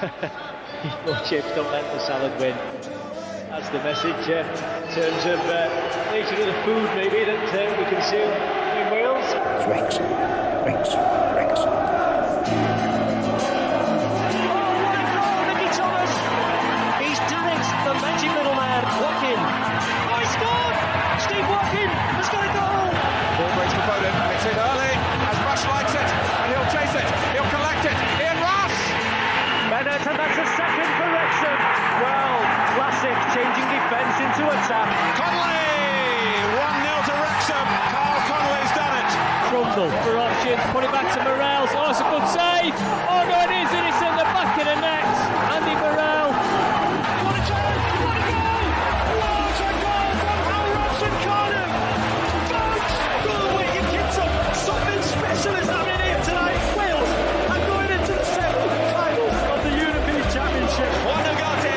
More chips don't let the salad win. That's the message in terms of nature of the food maybe that we consume in Wales. It's Wrexham. He's done it, the magic little man, Watkin. Oh, he scored! Steve Watkin has got a goal! Ball breaks for Foden, it's in early, as Rush likes it, and he'll chase it, he'll collect it, Ian Rush! Bennett, and that's a second for Wrexham. Well, classic, changing defence into attack. Conley! 1-0 to Wrexham, Carl Conley's done it! Trundle for options, put it back to Morrell. Oh, it's a good save! Oh no, it is, and it's in the back of the net. Andy Morrell. What a goal! What a goal! What a goal from Al Robson Cardiff! Folks, good way you kids up. Something special is happening here tonight. Wales are going into the semi-finals of the European Championship. Wanagati,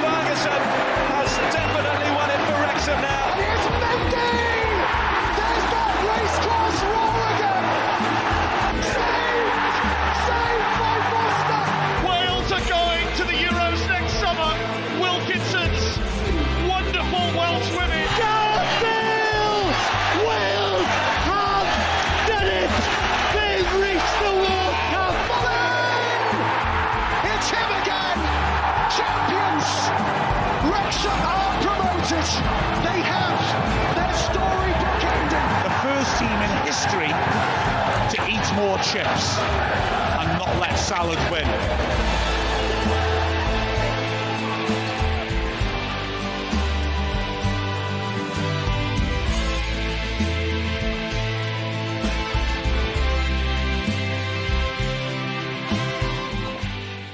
Ferguson has definitely won it for Wrexham now. Here's Mendy! There's that race-class roar again! Saved by Foster! Wales are going to the Euros next summer. Wilkinson's wonderful Welsh women. Wales! Wales have done it! They've reached the World Cup! It's him again! Champions! Wrexham are promoted! They have their storybook ending! The first team in history to eat more chips and not let salad win.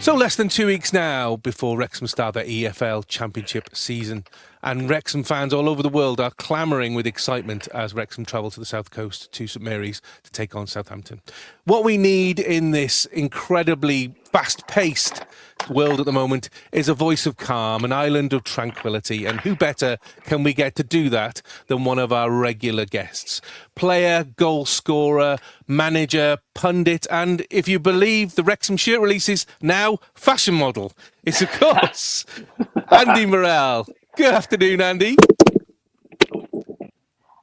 So less than 2 weeks now before Wrexham start their EFL Championship season, and Wrexham fans all over the world are clamouring with excitement as Wrexham travel to the south coast to St Mary's to take on Southampton. What we need in this incredibly fast-paced world at the moment is a voice of calm, an island of tranquility, and who better can we get to do that than one of our regular guests? Player, goal scorer, manager, pundit, and if you believe the Wrexham shirt releases, now fashion model. It's, of course, Andy Morrell. Good afternoon, Andy.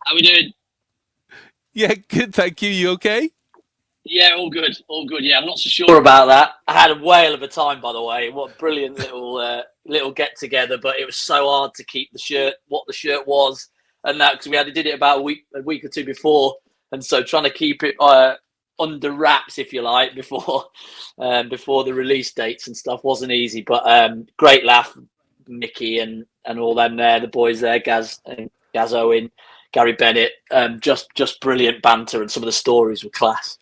How we doing? Yeah, good, thank you. You okay? Yeah, all good, all good. Yeah, I'm not so sure about that. I had a whale of a time, by the way. What a brilliant little get together, but it was so hard to keep the shirt, what the shirt was, and that because did it about a week or two before, and so trying to keep it under wraps, if you like, before the release dates and stuff wasn't easy. But great laugh, Mickey and all them there, the boys there, Gaz Owen, Gary Bennett, just brilliant banter, and some of the stories were class.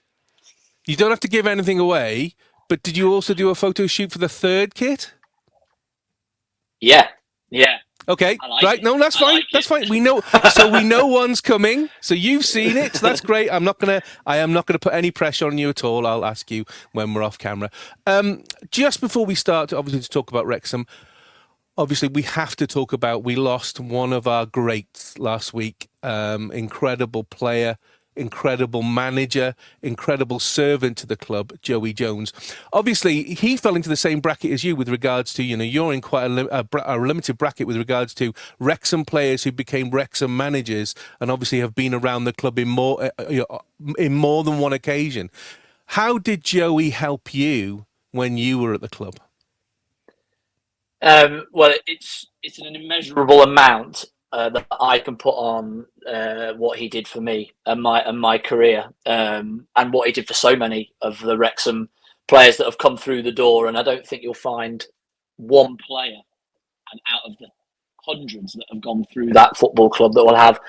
You don't have to give anything away, but did you also do a photo shoot for the third kit? Yeah. Okay, like right. it. No, that's fine. That's fine. We know one's coming. So you've seen it. So that's great. I am not gonna put any pressure on you at all. I'll ask you when we're off camera. Just before we start, obviously, to talk about Wrexham, obviously we have to talk about, we lost one of our greats last week. Incredible player, incredible manager, incredible servant to the club, Joey Jones. Obviously, he fell into the same bracket as you with regards to, you're in quite a limited bracket with regards to Wrexham players who became Wrexham managers and obviously have been around the club in more than one occasion. How did Joey help you when you were at the club? Well, it's an immeasurable amount that I can put on what he did for me and my career, and what he did for so many of the Wrexham players that have come through the door. And I don't think you'll find one player, and out of the hundreds that have gone through that football club, that will have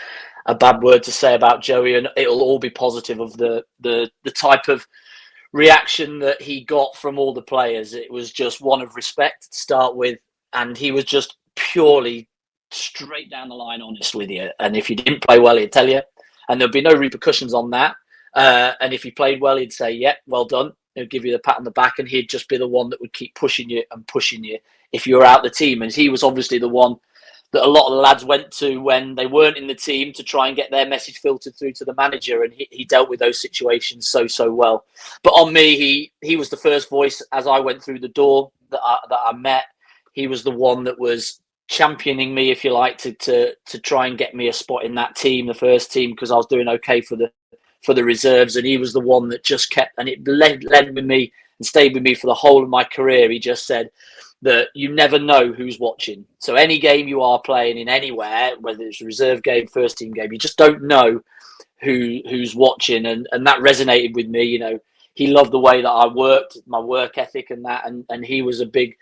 a bad word to say about Joey, and it'll all be positive of the type of reaction that he got from all the players. It was just one of respect to start with, and he was just purely straight down the line honest with you. And if you didn't play well, he'd tell you, and there'd be no repercussions on that. And if you played well, he'd say, yeah, well done. He'd give you the pat on the back, and he'd just be the one that would keep pushing you if you were out the team. And he was obviously the one that a lot of the lads went to when they weren't in the team to try and get their message filtered through to the manager, and he dealt with those situations so well. But on me, he was the first voice as I went through the door. that I met. He was the one that was championing me, if you like, to try and get me a spot in that team, the first team, because I was doing okay for the reserves, and he was the one that just kept, and it led with me and stayed with me for the whole of my career. He just said that you never know who's watching. So any game you are playing in anywhere, whether it's a reserve game, first team game, you just don't know who's watching, and that resonated with me. You know, he loved the way that I worked, my work ethic, and that, and he was a big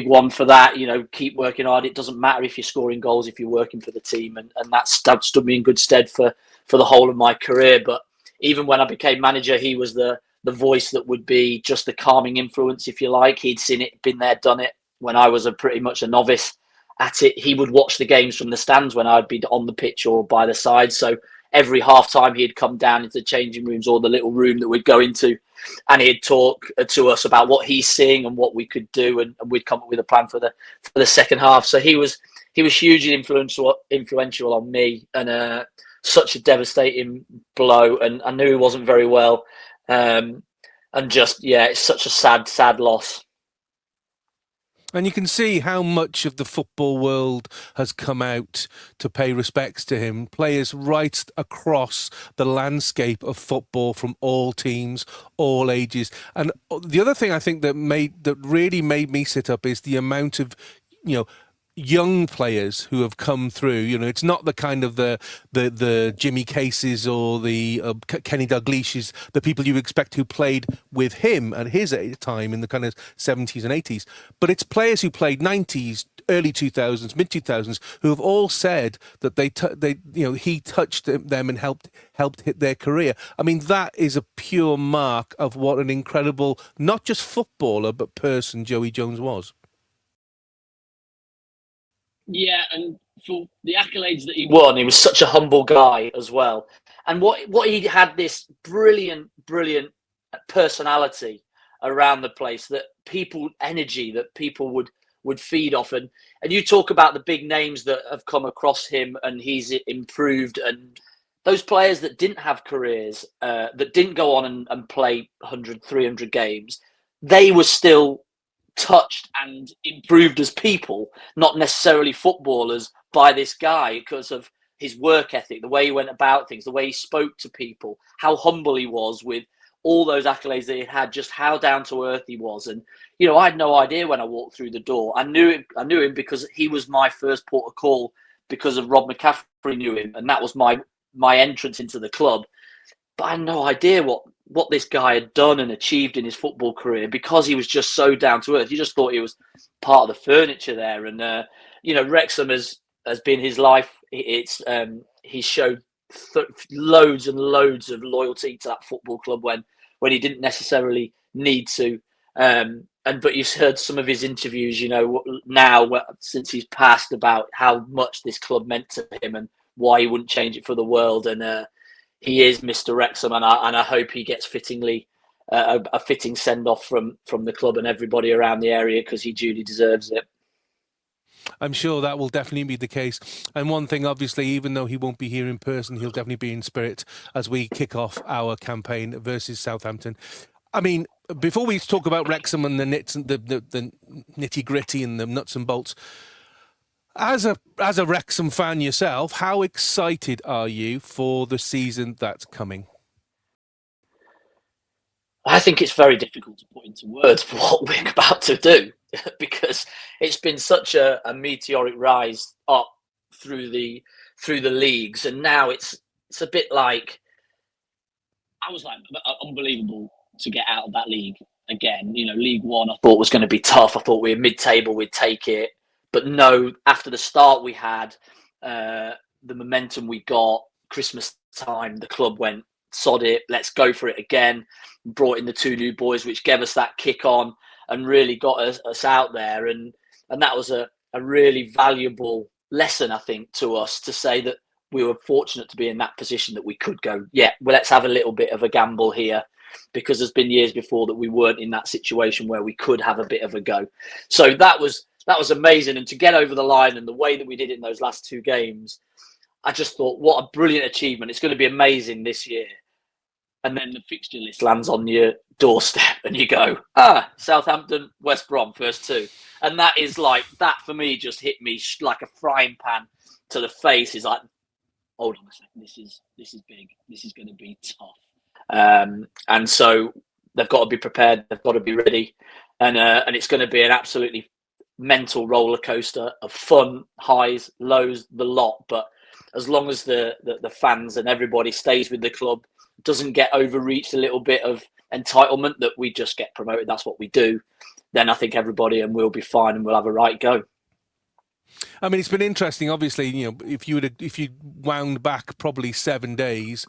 one for that. You know, keep working hard. It doesn't matter if you're scoring goals if you're working for the team, and that stood me in good stead for the whole of my career. But even when I became manager, he was the voice that would be just the calming influence, if you like. He'd seen it, been there, done it. When I was pretty much a novice at it, he would watch the games from the stands when I'd be on the pitch or by the side. So every half time he'd come down into the changing rooms or the little room that we'd go into, and he'd talk to us about what he's seeing and what we could do, and we'd come up with a plan for the second half. So he was hugely influential on me, and such a devastating blow. And I knew he wasn't very well, and just it's such a sad loss. And you can see how much of the football world has come out to pay respects to him. Players right across the landscape of football from all teams, all ages. And the other thing I think that really made me sit up is the amount of, young players who have come through. It's not the kind of the Jimmy Cases or the Kenny Dalglishes, the people you expect who played with him at his time in the kind of 70s and 80s, but it's players who played 90s, early 2000s, mid 2000s, who have all said that he touched them and helped hit their career. I mean, that is a pure mark of what an incredible, not just footballer but person Joey Jones was. Yeah, and for the accolades that he won, he was such a humble guy as well. And what he had, this brilliant personality around the place, that energy that people would feed off. And you talk about the big names that have come across him and he's improved, and those players that didn't have careers, that didn't go on and play 100, 300 games, they were still touched and improved as people, not necessarily footballers, by this guy, because of his work ethic, the way he went about things, the way he spoke to people, how humble he was with all those accolades that he had, just how down to earth he was. And I had no idea when I walked through the door. I knew him because he was my first port of call, because of Rob McCaffrey knew him, and that was my entrance into the club. But I had no idea what this guy had done and achieved in his football career, because he was just so down to earth. You just thought he was part of the furniture there. And Wrexham has been his life. He showed loads and loads of loyalty to that football club when he didn't necessarily need to. But you've heard some of his interviews, now since he's passed, about how much this club meant to him and why he wouldn't change it for the world. And he is Mr. Wrexham, and I hope he gets fittingly a fitting send off from the club and everybody around the area, because he duly deserves it. I'm sure that will definitely be the case. And one thing, obviously, even though he won't be here in person, he'll definitely be in spirit as we kick off our campaign versus Southampton. I mean, before we talk about Wrexham and the nitty gritty and the nuts and bolts, as a Wrexham fan yourself, how excited are you for the season that's coming? I think it's very difficult to put into words for what we're about to do, because it's been such a meteoric rise up through the leagues, and now it's a bit like, I was like, unbelievable to get out of that league again. League One I thought was going to be tough. I thought we were mid-table, we'd take it. But no, after the start we had, the momentum we got, Christmas time, the club went, sod it, let's go for it again. Brought in the two new boys, which gave us that kick on and really got us out there. And that was a really valuable lesson, I think, to us, to say that we were fortunate to be in that position, that we could go, well, let's have a little bit of a gamble here, because there's been years before that we weren't in that situation where we could have a bit of a go. So that was amazing. And to get over the line and the way that we did it in those last two games, I just thought, what a brilliant achievement. It's going to be amazing this year. and then the fixture list lands on your doorstep, and you go, Southampton, West Brom, first two, and that is like that for me. Just hit me like a frying pan to the face. Is like, hold on a second, this is big. This is going to be tough, and so they've got to be prepared. They've got to be ready, and it's going to be an absolutely mental roller coaster of fun, highs, lows, the lot. But as long as the fans and everybody stays with the club, doesn't get overreached a little bit of entitlement that we just get promoted, that's what we do, then I think everybody and we'll be fine and we'll have a right go. I mean, it's been interesting. Obviously, if you wound back probably 7 days,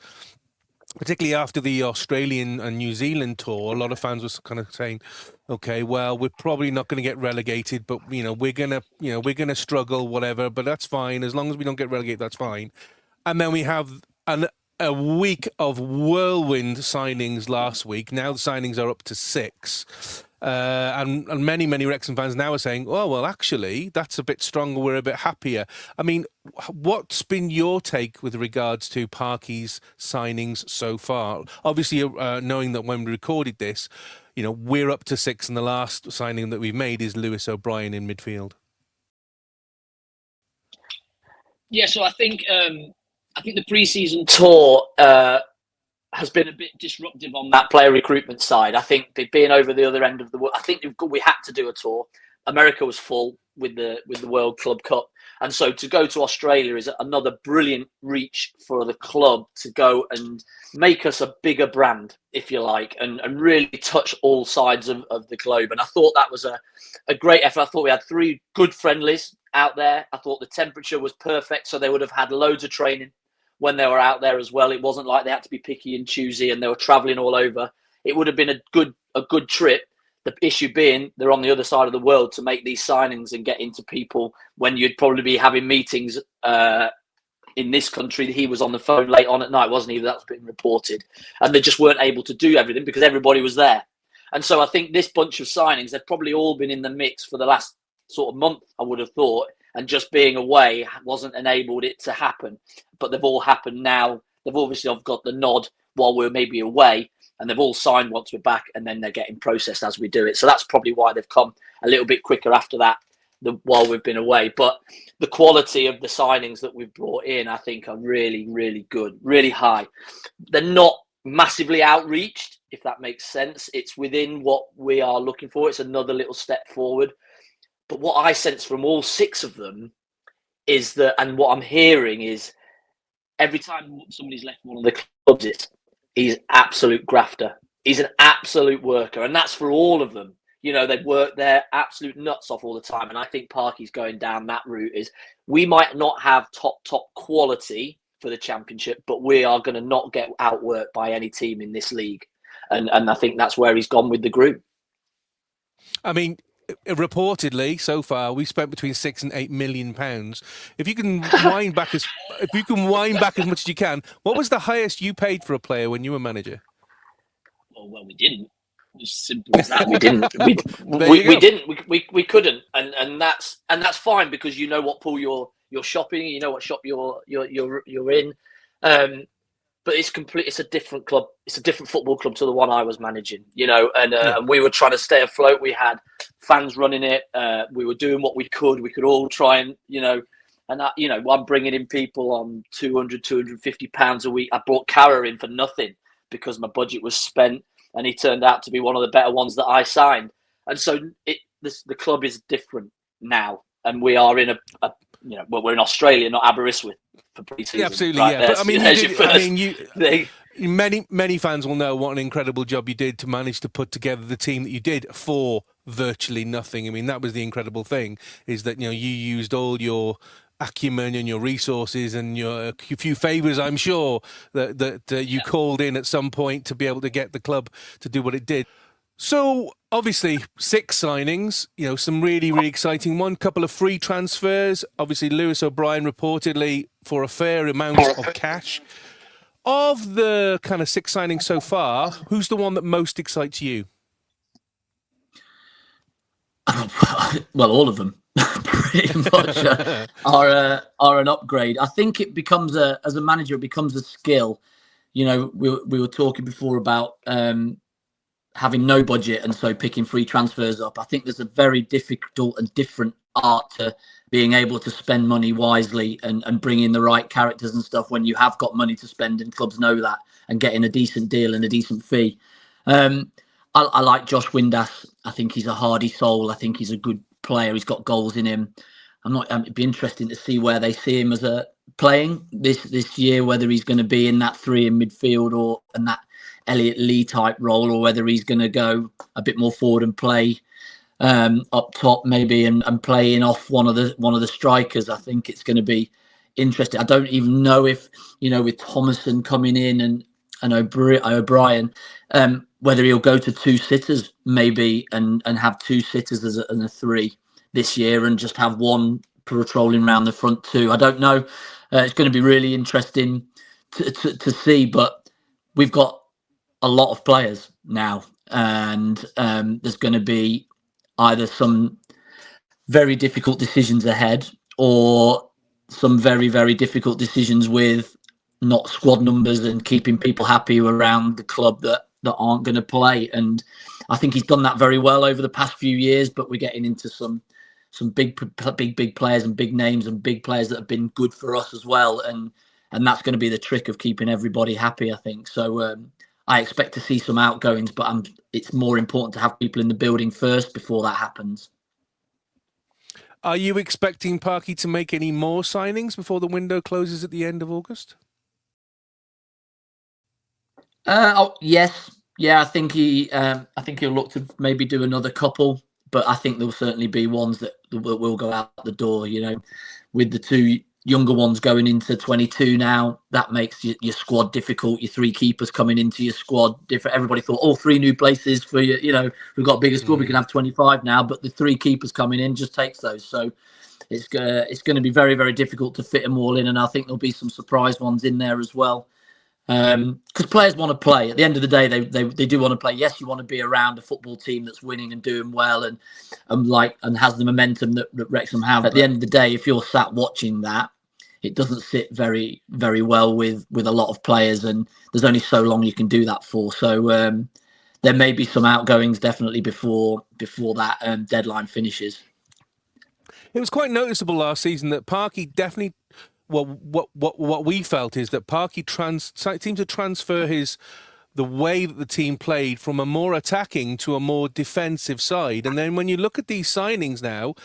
particularly after the Australian and New Zealand tour, a lot of fans were kind of saying, "Okay, well, we're probably not going to get relegated, but we're gonna struggle, whatever. But that's fine as long as we don't get relegated. That's fine." And then we have a week of whirlwind signings last week. Now the signings are up to 6. And many Wrexham fans now are saying, "Oh, well, actually, that's a bit stronger. We're a bit happier." I mean, what's been your take with regards to Parky's signings so far? Obviously, knowing that when we recorded this, we're up to 6, and the last signing that we've made is Lewis O'Brien in midfield. Yeah, so I think the pre-season tour has been a bit disruptive on that player recruitment side. I think being over the other end of the world, I think we had to do a tour. America was full with the World Club Cup, and so to go to Australia is another brilliant reach for the club to go and make us a bigger brand, if you like, and really touch all sides of the globe. And I thought that was a great effort. I thought we had 3 good friendlies out there. I thought the temperature was perfect, so they would have had loads of training when they were out there as well. It wasn't like they had to be picky and choosy and they were travelling all over. It would have been a good trip. The issue being they're on the other side of the world to make these signings and get into people when you'd probably be having meetings in this country. He was on the phone late on at night, wasn't he? That's been reported. And they just weren't able to do everything because everybody was there. And so I think this bunch of signings, they've probably all been in the mix for the last sort of month, I would have thought. And just being away wasn't enabled it to happen. But they've all happened now. They've obviously got the nod while we're maybe away, and they've all signed once we're back, and then they're getting processed as we do it. So that's probably why they've come a little bit quicker after that while we've been away. But the quality of the signings that we've brought in, I think, are really, really good, really high. They're not massively outreached, if that makes sense. It's within what we are looking for. It's another little step forward. But what I sense from all 6 of them is that, and what I'm hearing is, every time somebody's left one of the clubs, he's absolute grafter. He's an absolute worker, and that's for all of them. They've worked their absolute nuts off all the time, and I think Parky's going down that route. Is we might not have top quality for the Championship, but we are going to not get outworked by any team in this league, and I think that's where he's gone with the group. I mean, reportedly, so far, we spent between £6 and £8 million. If you can wind back as much as you can, what was the highest you paid for a player when you were manager? Well, we didn't. It was simple as that. We didn't. We didn't. We couldn't, and that's fine because you know what pool you're shopping. You know what shop you're in. But it's a different club. It's a different football club to the one I was managing, and we were trying to stay afloat. We had fans running it. We were doing what we could. We could all try and, I'm bringing in people on £200-250 a week. I brought Carra in for nothing because my budget was spent, and he turned out to be one of the better ones that I signed. And so the club is different now, and we are in we're in Australia, not Aberystwyth. For pre-season. Yeah, absolutely, right, yeah. But you many fans will know what an incredible job you did to manage to put together the team that you did for virtually nothing. I mean, that was the incredible thing, is that you used all your acumen and your resources and a few favours, I'm sure, that you called in at some point to be able to get the club to do what it did. So, obviously, 6 signings, some really, really exciting one. Couple of free transfers. Obviously, Lewis O'Brien reportedly for a fair amount of cash. Of the kind of 6 signings so far, who's the one that most excites you? Well, all of them pretty much are an upgrade. I think it becomes as a manager, it becomes a skill. we were talking before about having no budget and so picking free transfers up. I think there's a very difficult and different art to being able to spend money wisely and bring in the right characters and stuff when you have got money to spend, and clubs know that, and getting a decent deal and a decent fee. I like Josh Windass. I think he's a hardy soul. I think he's a good player. He's got goals in him. It'd be interesting to see where they see him as playing this year, whether he's going to be in that 3 in midfield or in that Elliot Lee type role, or whether he's going to go a bit more forward and play up top maybe and playing off one of the strikers. I think it's going to be interesting. I don't even know if, with Thomason coming in and O'Brien, whether he'll go to 2 sitters maybe and have 2 sitters as a 3 this year and just have one patrolling around the front 2. I don't know. It's going to be really interesting to see, but we've got a lot of players now, and there's going to be either some very difficult decisions ahead or some very, very difficult decisions with not squad numbers and keeping people happy around the club that aren't going to play. And I think he's done that very well over the past few years, but we're getting into some big players and big names and big players that have been good for us as well. And that's going to be the trick of keeping everybody happy, I think. So I expect to see some outgoings, but it's more important to have people in the building first before that happens. Are you expecting Parky to make any more signings before the window closes at the end of August? Yes. Yeah, I think he'll look to maybe do another couple, but I think there'll certainly be ones that will go out the door, with the 2 younger ones going into 22 now. That makes your squad difficult. Your 3 keepers coming into your squad different. Everybody thought, 3 new places for you. We've got a bigger squad. We can have 25 now, but the 3 keepers coming in just takes those. So it's going to be very, very difficult to fit them all in. And I think there'll be some surprise ones in there as well. Because players want to play. At the end of the day, they do want to play. Yes, you want to be around a football team that's winning and doing well and has the momentum that Wrexham have. At the end of the day, if you're sat watching that, it doesn't sit very, very well with a lot of players, and there's only so long you can do that for. So there may be some outgoings definitely before that deadline finishes. It was quite noticeable last season that Parky definitely. Well, what we felt is that Parky seemed to transfer the way that the team played from a more attacking to a more defensive side. And then when you look at these signings now,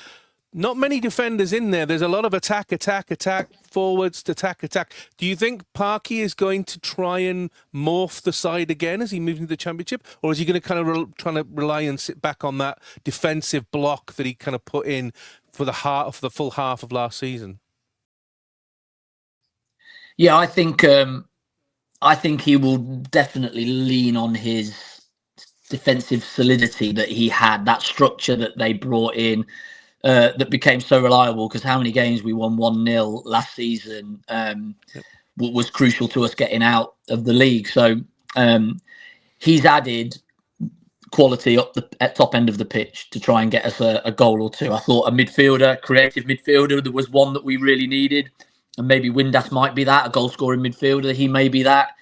not many defenders in there. There's a lot of attack, forwards to attack. Do you think Parky is going to try and morph the side again as he moves into the Championship? Or is he going to kind of trying to rely and sit back on that defensive block that he kind of put in for the full half of last season? Yeah, I think he will definitely lean on his defensive solidity that he had, that structure that they brought in, that became so reliable. Because how many games we won 1-0 last season was crucial to us getting out of the league. So he's added quality at top end of the pitch to try and get us a goal or 2. I thought a creative midfielder, there was one that we really needed. And maybe Windass might be that, a goal-scoring midfielder. He may be that.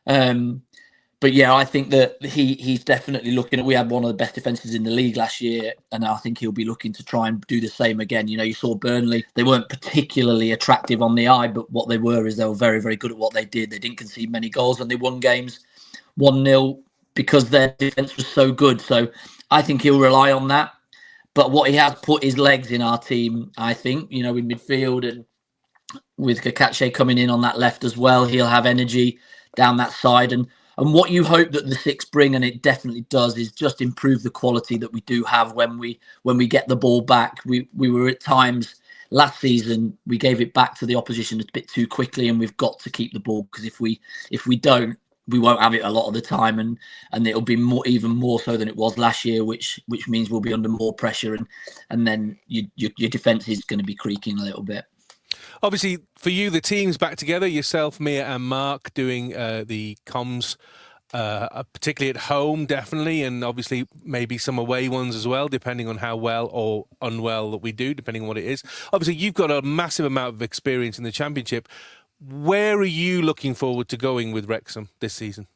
But yeah, I think that he's definitely looking at... We had one of the best defences in the league last year, and I think he'll be looking to try and do the same again. You saw Burnley. They weren't particularly attractive on the eye, but what they were is they were very, very good at what they did. They didn't concede many goals, and they won games 1-0 because their defence was so good. So I think he'll rely on that. But what he has put his legs in our team, I think, in midfield, and with Kakache coming in on that left as well, he'll have energy down that side. And what you hope that the 6 bring, and it definitely does, is just improve the quality that we do have when we get the ball back. We were at times last season, we gave it back to the opposition a bit too quickly, and we've got to keep the ball, because if we don't, we won't have it a lot of the time, and it'll be even more so than it was last year, which means we'll be under more pressure, and then your defence is going to be creaking a little bit. Obviously, for you, the team's back together, yourself, Mia and Mark doing the comms, particularly at home, definitely, and obviously maybe some away ones as well, depending on how well or unwell that we do, depending on what it is. Obviously, you've got a massive amount of experience in the Championship. Where are you looking forward to going with Wrexham this season?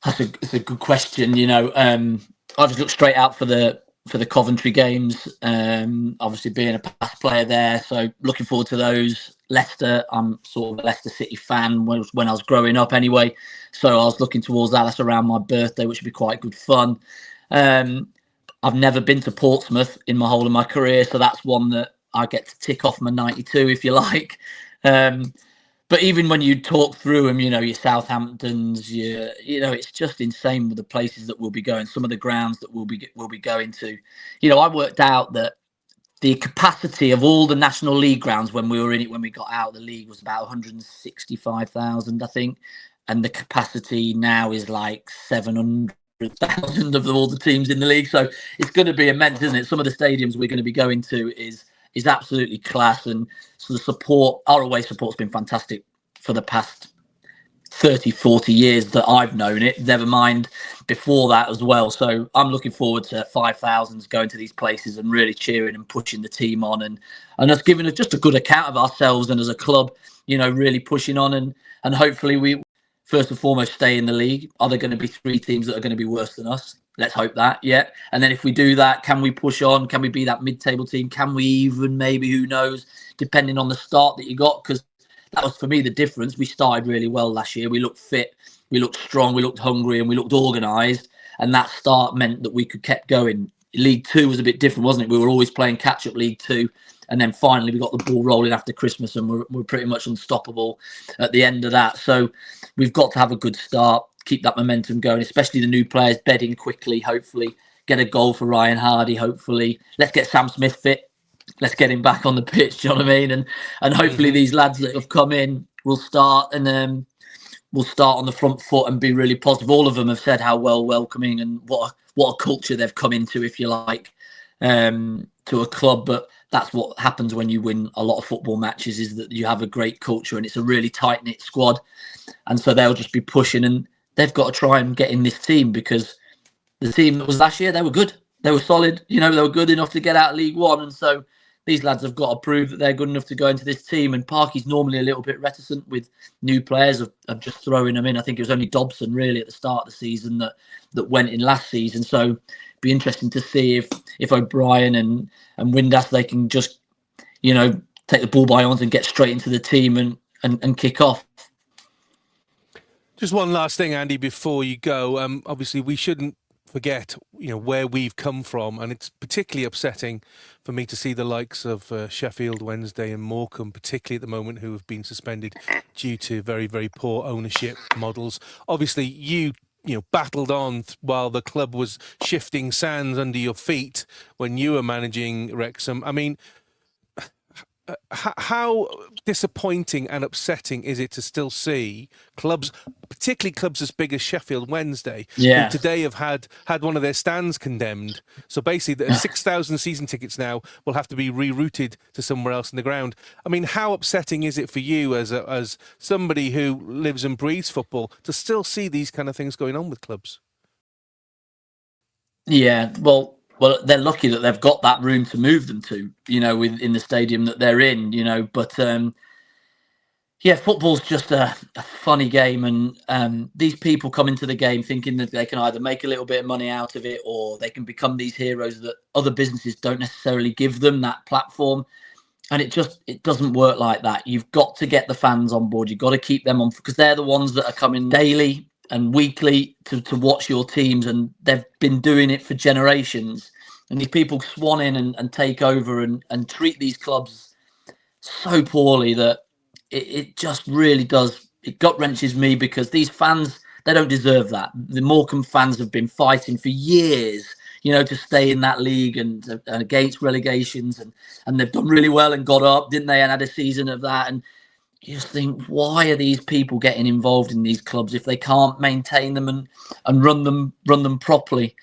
It's a good question. I just look straight out for the Coventry games. Obviously being a past player there, so looking forward to those. Leicester, I'm sort of a Leicester City fan when I was growing up anyway, so I was looking towards that. That's around my birthday, which would be quite good fun. I've never been to Portsmouth in my whole of my career, so that's one that I get to tick off my 92, if you like. But even when you talk through them, your Southamptons, it's just insane with the places that we'll be going. Some of the grounds that we'll be going to. I worked out that the capacity of all the National League grounds when we were in it, when we got out of the league, was about 165,000, I think, and the capacity now is like 700,000 of all the teams in the league. So it's going to be immense, isn't it? Some of the stadiums we're going to be going to is absolutely class, and so the support, our away support's been fantastic for the past 30, 40 years that I've known it, never mind before that as well. So I'm looking forward to 5,000s going to these places and really cheering and pushing the team on, and us giving us just a good account of ourselves, and as a club, really pushing on, and hopefully we first and foremost stay in the league. Are there going to be 3 teams that are going to be worse than us? Let's hope that, yeah. And then if we do that, can we push on? Can we be that mid-table team? Can we even, maybe, who knows, depending on the start that you got? Because that was, for me, the difference. We started really well last year. We looked fit, we looked strong, we looked hungry, and we looked organised. And that start meant that we could keep going. League Two was a bit different, wasn't it? We were always playing catch-up League Two. And then finally we got the ball rolling after Christmas, and we're pretty much unstoppable at the end of that. So we've got to have a good start, keep that momentum going, especially the new players bedding quickly, hopefully. Get a goal for Ryan Hardy, hopefully. Let's get Sam Smith fit. Let's get him back on the pitch, do you know what I mean? And hopefully these lads that have come in will start, and we'll start on the front foot and be really positive. All of them have said how welcoming and what a culture they've come into, if you like, to a club. But that's what happens when you win a lot of football matches, is that you have a great culture and it's a really tight-knit squad. And so they'll just be pushing, and they've got to try and get in this team, because the team that was last year, they were good. They were solid. They were good enough to get out of League One. And so these lads have got to prove that they're good enough to go into this team. And Parky's normally a little bit reticent with new players of just throwing them in. I think it was only Dobson really at the start of the season that went in last season. So it'd be interesting to see if O'Brien and Windass, they can just, take the ball by arms and get straight into the team and kick off. Just one last thing, Andy, before you go. Obviously, we shouldn't forget, where we've come from, and it's particularly upsetting for me to see the likes of Sheffield Wednesday and Morecambe, particularly at the moment, who have been suspended due to very, very poor ownership models. Obviously, you battled on while the club was shifting sands under your feet when you were managing Wrexham. I mean, how disappointing and upsetting is it to still see clubs, particularly clubs as big as Sheffield Wednesday, who today have had one of their stands condemned? So basically, the 6,000 season tickets now will have to be rerouted to somewhere else in the ground. I mean, how upsetting is it for you as somebody who lives and breathes football to still see these kind of things going on with clubs? Yeah, well, they're lucky that they've got that room to move them to, in the stadium that they're in, But football's just a funny game, and these people come into the game thinking that they can either make a little bit of money out of it, or they can become these heroes that other businesses don't necessarily give them that platform. And it doesn't work like that. You've got to get the fans on board. You've got to keep them on, because they're the ones that are coming daily and weekly to watch your teams, and they've been doing it for generations. And these people swan in and take over and treat these clubs so poorly that it just really does. It gut wrenches me, because these fans, they don't deserve that. The Morecambe fans have been fighting for years, to stay in that league and against relegations, and they've done really well and got up, didn't they? And had a season of that. And you just think, why are these people getting involved in these clubs if they can't maintain them and run them properly?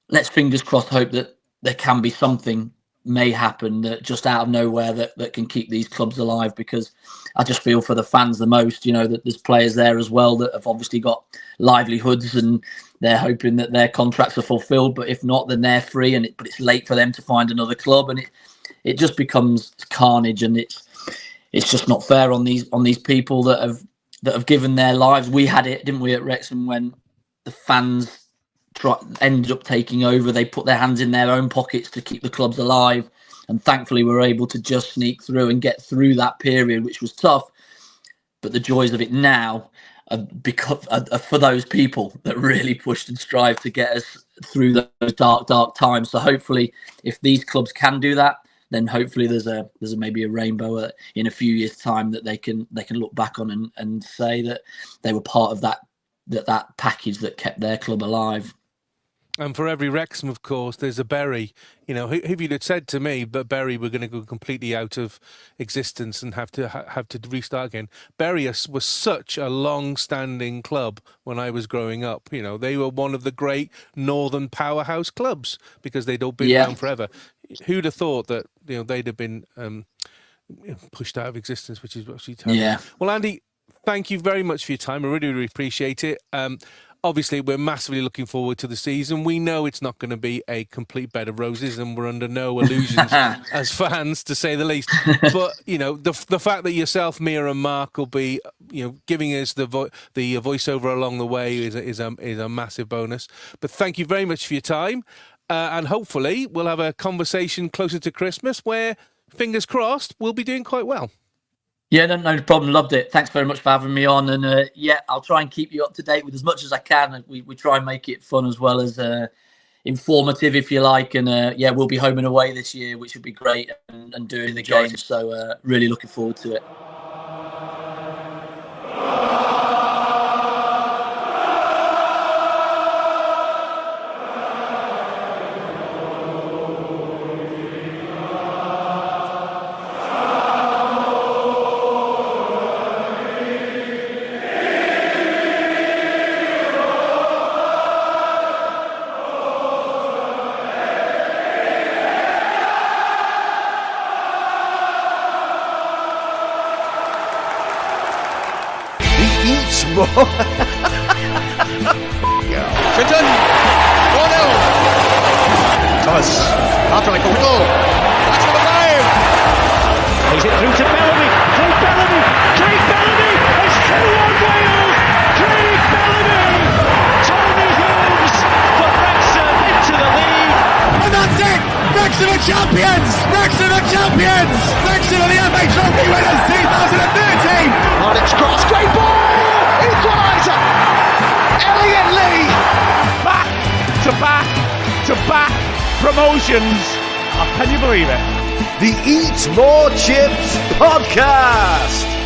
Let's fingers crossed hope that there can be something may happen that just out of nowhere that can keep these clubs alive, because I just feel for the fans the most, that there's players there as well that have obviously got livelihoods, and they're hoping that their contracts are fulfilled, but if not, then they're free, but it's late for them to find another club, and it just becomes carnage. And it's just not fair on these people that have given their lives. We had it, didn't we, at Wrexham, when the fans ended up taking over. They put their hands in their own pockets to keep the clubs alive, and thankfully we were able to just sneak through and get through that period, which was tough. But the joys of it now are for those people that really pushed and strived to get us through those dark times. So hopefully, if these clubs can do that, then hopefully there's maybe a rainbow in a few years' time that they can look back on and say that they were part of that package that kept their club alive. And for every Wrexham, of course, there's a Bury. You know, if you'd had said to me, but Bury were going to go completely out of existence and have to restart again. Bury was such a long-standing club when I was growing up. You know, they were one of the great northern powerhouse clubs because they'd all been around forever. Who'd have thought that they'd have been pushed out of existence, which is what she told me. Yeah. Well, Andy, thank you very much for your time. I really, really appreciate it. Obviously, we're massively looking forward to the season. We know it's not going to be a complete bed of roses, and we're under no illusions as fans, to say the least. But the fact that yourself, Mia, and Mark will be giving us the voiceover along the way is a massive bonus. But thank you very much for your time, and hopefully we'll have a conversation closer to Christmas where, fingers crossed, we'll be doing quite well. Yeah, no problem. Loved it. Thanks very much for having me on. And I'll try and keep you up to date with as much as I can. We try and make it fun as well as informative, if you like. And we'll be home and away this year, which would be great, and doing the games. So really looking forward to it. Clinton, 4-0. Thomas, after like a goal. That's number 5. Plays it through to Bellamy. Craig Bellamy has 2-1 Wales. Craig Bellamy. Tony Hughes for Wrexham into the lead. And that's it! Wrexham are champions! Wrexham are champions! Wrexham are the FA Trophy winners 2013! Alex Cross, great ball! Equaliser! Elliot Lee! Back promotions. Can you believe it? The Eat More Chips Podcast!